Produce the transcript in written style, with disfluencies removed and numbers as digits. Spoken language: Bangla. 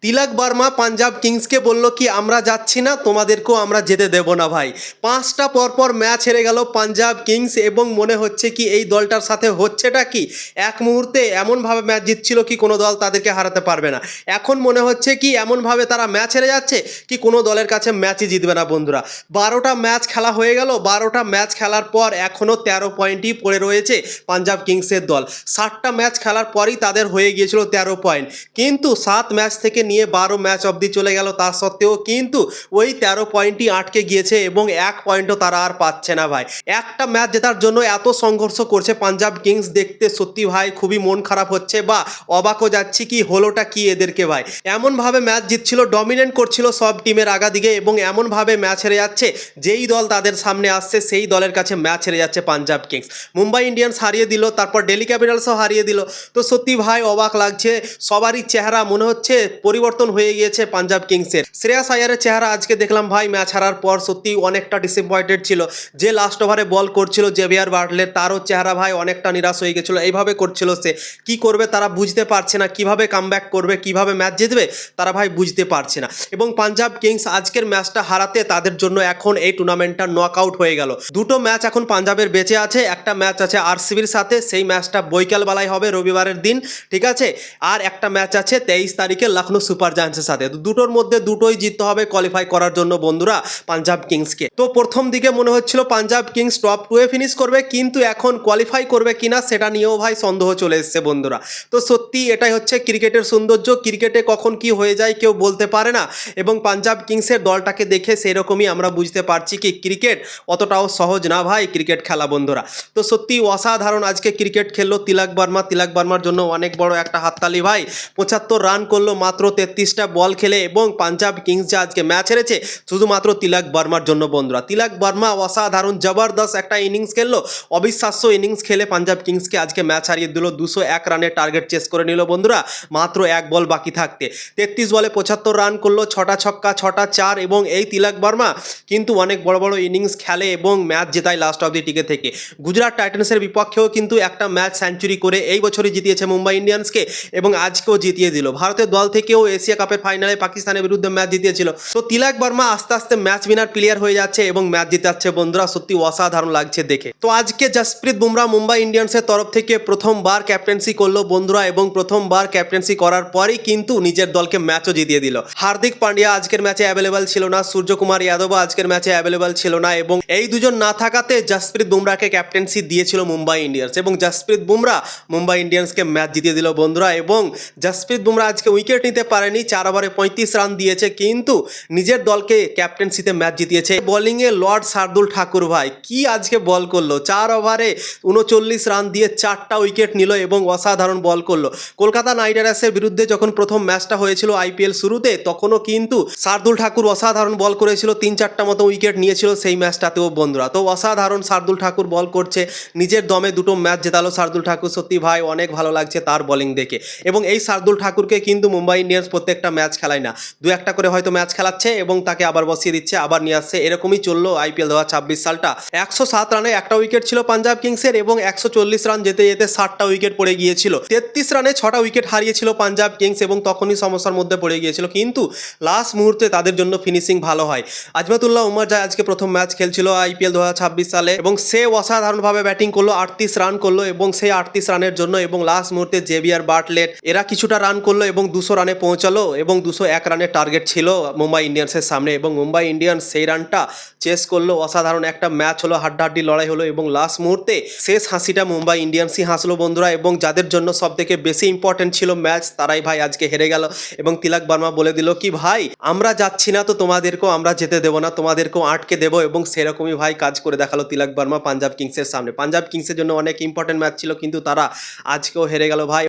তিলক বর্মা পাঞ্জাব কিংসকে বলল কি আমরা যাচ্ছি না, তোমাদেরকেও আমরা যেতে দেব না ভাই। পাঁচটা পরপর ম্যাচ হেরে গেল পাঞ্জাব কিংস এবং মনে হচ্ছে কি এই দলটার সাথে হচ্ছেটা কি, এক মুহূর্তে এমনভাবে ম্যাচ জিতছিল কি কোনো দল তাদেরকে হারাতে পারবে না। এখন মনে হচ্ছে কি এমনভাবে তারা ম্যাচ হেরে যাচ্ছে কি কোনো দলের কাছে ম্যাচই জিতবে না বন্ধুরা। 12টা ম্যাচ খেলা হয়ে গেল, 12টা ম্যাচ খেলার পর এখনও 13 পয়েন্টই পড়ে রয়েছে পাঞ্জাব কিংসের দল। 60টা ম্যাচ খেলার পরই তাদের হয়ে গিয়েছিল 13 পয়েন্ট, কিন্তু 7 ম্যাচ থেকে নিয়ে 12 ম্যাচ অবধি চলে গেল, তা সত্ত্বেও কিন্তু ওই 13 পয়েন্টই আটকে গিয়েছে এবং 1 পয়েন্টও তারা আর পাচ্ছে না ভাই। একটা ম্যাচ জেতার জন্য এত সংঘর্ষ করছে পাঞ্জাব কিংস, দেখতে সত্যি ভাই খুবই মন খারাপ হচ্ছে বা অবাকও যাচ্ছি কি হলোটা কি এদেরকে ভাই। এমনভাবে ম্যাচ জিতছিল, ডমিনেট করছিল সব টিমের আগাদিকে এবং এমনভাবে ম্যাচ হেরে যাচ্ছে, যেই দল তাদের সামনে আসছে সেই দলের কাছে ম্যাচ হেরে যাচ্ছে পাঞ্জাব কিংস। মুম্বাই ইন্ডিয়ান্স হারিয়ে দিল, তারপর দিল্লি ক্যাপিটালসও হারিয়ে দিল। তো সত্যি ভাই অবাক লাগছে, সবারই চেহারা মনে হচ্ছে পরিবর্তন হয়ে গিয়েছে পাঞ্জাব কিংসের। শ্রেয়াস আয়ারের চেহারা আজকে দেখলাম ভাই ম্যাচ হারার পর সত্যি অনেকটা ডিসঅ্যাপয়েন্টেড ছিল। যে লাস্ট ওভারে বল করছিল জেভিয়ার বাটলার, তারও চেহারা ভাই অনেকটা নিরাশ হয়ে গেছিলো। এইভাবে করছিল সে, কি করবে তারা বুঝতে পারছে না, কিভাবে কামব্যাক করবে, কিভাবে ম্যাচ জিতবে তারা ভাই বুঝতে পারছে না। এবং পাঞ্জাব কিংস আজকের ম্যাচটা হারাতে তাদের জন্য এখন এই টুর্নামেন্টটা নক আউট হয়ে গেল। দুটো ম্যাচ এখন পাঞ্জাবের বেঁচে আছে, একটা ম্যাচ আছে আরসিবির সাথে, সেই ম্যাচটা বৈকালবেলায় হবে রবিবারের দিন, ঠিক আছে। আর একটা ম্যাচ আছে 23 তারিখে লখনৌ সুপার জায়ান্টসের সাথে। দুটোর মধ্যে দুটোই জিততে হবে কোয়ালিফাই করার জন্য বন্ধুরা পাঞ্জাব কিংসকে। তো প্রথম দিকে মনে হচ্ছিল পাঞ্জাব কিংস টপ 2-এ ফিনিশ করবে, কিন্তু এখন কোয়ালিফাই করবে কিনা সেটা নিয়েও ভাই সন্দেহ চলে এসছে বন্ধুরা। তো সত্যি এটাই হচ্ছে ক্রিকেটের সৌন্দর্য, ক্রিকেটে কখন কি হয়ে যায় কেউ বলতে পারে না। এবং পাঞ্জাব কিংসের দলটাকে দেখে সেরকমই আমরা বুঝতে পারছি কি ক্রিকেট অতটাও সহজ না ভাই, ক্রিকেট খেলা বন্ধুরা। তো সত্যি অসাধারণ আজকে ক্রিকেট খেললো তিলক বর্মা। তিলক বর্মার জন্য অনেক বড় একটা হাততালি ভাই। 75 রান করলো মাত্র 33টা বল খেলে, এবং পাঞ্জাব কিংস যে আজকে ম্যাচ হেরেছে শুধুমাত্র তিলক বর্মার জন্য বন্ধুরা। তিলক বর্মা অসাধারণ জবরদস্ত একটা ইনিংস খেললো, অবিশ্বাস্য ইনিংস খেলে পাঞ্জাব কিংসকে আজকে ম্যাচ হারিয়ে দিল। 201 রানের টার্গেট চেস করে নিল বন্ধুরা মাত্র এক বল বাকি থাকতে। 33 বলে 75 রান করলো, 6টা ছক্কা 6টা 4, এবং এই তিলক বর্মা কিন্তু অনেক বড় বড় ইনিংস খেলে এবং ম্যাচ জেতায় লাস্ট অব্দি টিকে থেকে। গুজরাট টাইটান্সের বিপক্ষেও কিন্তু একটা ম্যাচ সেঞ্চুরি করে এই বছরই জিতিয়েছে মুম্বাই ইন্ডিয়ান্সকে, এবং আজকেও জিতিয়ে দিল। ভারতের দল থেকেও এশিয়া কাপের ফাইনালে পাকিস্তানের বিরুদ্ধে ম্যাচ জিতিয়েছিল। তো তিলক বর্মা আস্তে আস্তে ম্যাচ উইনার প্লেয়ার হয়ে যাচ্ছে এবং ম্যাচ জিতাচ্ছে বন্ধুরা, সত্যি অসাধারণ লাগছে দেখে। তো আজকে জসপ্রীত বুমরা মুম্বাই ইন্ডিয়ান্সের তরফ থেকে প্রথমবার ক্যাপ্টেন্সি করলো বন্ধুরা, এবং প্রথমবার ক্যাপ্টেন্সি করার পরেই কিন্তু নিজের দলকে ম্যাচও জিতিয়ে দিল। হার্দিক পান্ডিয়া আজকের ম্যাচে অ্যাভেলেবল ছিল না, সূর্যকুমার যাদবও আজকের ম্যাচে অ্যাভেলেবল ছিল না, এবং এই দুজন না থাকাতে জসপ্রীত বুমরাকে ক্যাপ্টেন্সি দিয়েছিল মুম্বাই ইন্ডিয়ান্স, এবং জসপ্রীত বুমরা মুম্বাই ইন্ডিয়ান্সকে ম্যাচ জিতিয়ে দিল বন্ধুরা। এবং জসপ্রীত বুমরা আজকে উইকেট নিতে পারেনি, 4 ওভারে 35 রান দিয়েছে, কিন্তু নিজের দলকে ক্যাপ্টেন্সিতে ম্যাচ জিতিয়েছে। বোলিংয়ে লর্ড শার্দুল ঠাকুর ভাই কি আজকে বল করলো, 4 ওভারে 39 রান দিয়ে 4টা উইকেট নিল এবং অসাধারণ বল করলো। কলকাতা নাইট রাইডার্সের বিরুদ্ধে যখন প্রথম ম্যাচটা হয়েছিল আইপিএল শুরুতে, তখনও কিন্তু শার্দুল ঠাকুর অসাধারণ বল করেছিল, 3-4টা মতো উইকেট নিয়েছিল সেই ম্যাচটাতেও বন্ধুরা। তো অসাধারণ শার্দুল ঠাকুর বল করছে, নিজের দমে দুটো ম্যাচ জেতালো শার্দুল ঠাকুর। সত্যি ভাই অনেক ভালো লাগছে তার বোলিং দেখে। এবং এই শার্দুল ঠাকুরকে কিন্তু মুম্বাই ইন্ডিয়ান্স প্রত্যেকটা ম্যাচ খেলায় না, 2-1টা করে হয়তো ম্যাচ খেলাচ্ছে এবং তাকে আবার বসিয়ে দিচ্ছে, আবার নিয়ে আসছে, এরকমই চললো আইপিএল 2026 সালটা। 107 রানে একটা উইকেট ছিল পাঞ্জাব কিংসের, এবং 140 রান যেতে যেতে 60টা উইকেট পড়ে গিয়েছিল। 33 রানে 6টা উইকেট হারিয়েছিল পাঞ্জাব কিংস, এবং তখনই সমস্যার মধ্যে পড়ে গিয়েছিল, কিন্তু লাস্ট মুহূর্তে তাদের জন্য ফিনিশিং ভালো হয়। আজমাতুল্লাহ উমর যায় আজকে প্রথম ম্যাচ খেলছিল আইপিএল 2026 সালে, এবং সে অসাধারণভাবে ব্যাটিং করলো, 38 রান করলো, এবং সেই 38 রানের জন্য এবং লাস্ট মুহূর্তে জেভিয়ার বাটলেট এরা কিছুটা রান করলো এবং 200 রানে পৌঁছালো, এবং 201 রানের টার্গেট ছিল মুম্বাই ইন্ডিয়ান্সের সামনে, এবং মুম্বাই ইন্ডিয়ান্স সেই রানটা চেস করলো। অসাধারণ একটা ম্যাচ হলো, হাড্ডাহাড্ডি লড়াই হলো, এবং লাস্ট মুহূর্তে শেষ হাসিটা মুম্বাই ইন্ডিয়ান্সই হাসলো বন্ধুরা। এবং যাদের জন্য সব থেকে বেশি ইম্পর্টেন্ট ছিল ম্যাচ, তারাই ভাই আজকে হেরে গেল। এবং তিলক বর্মা বলে দিল কি ভাই আমরা যাচ্ছি না, তো তোমাদেরকেও আমরা যেতে দেবো না, তোমাদেরকেও আটকে দেবো, এবং সেরকমই ভাই কাজ করে দেখালো তিলক বর্মা পাঞ্জাব কিংসের সামনে। পাঞ্জাব কিংসের জন্য অনেক ইম্পর্টেন্ট ম্যাচ ছিল, কিন্তু তারা আজকেও হেরে গেল ভাই।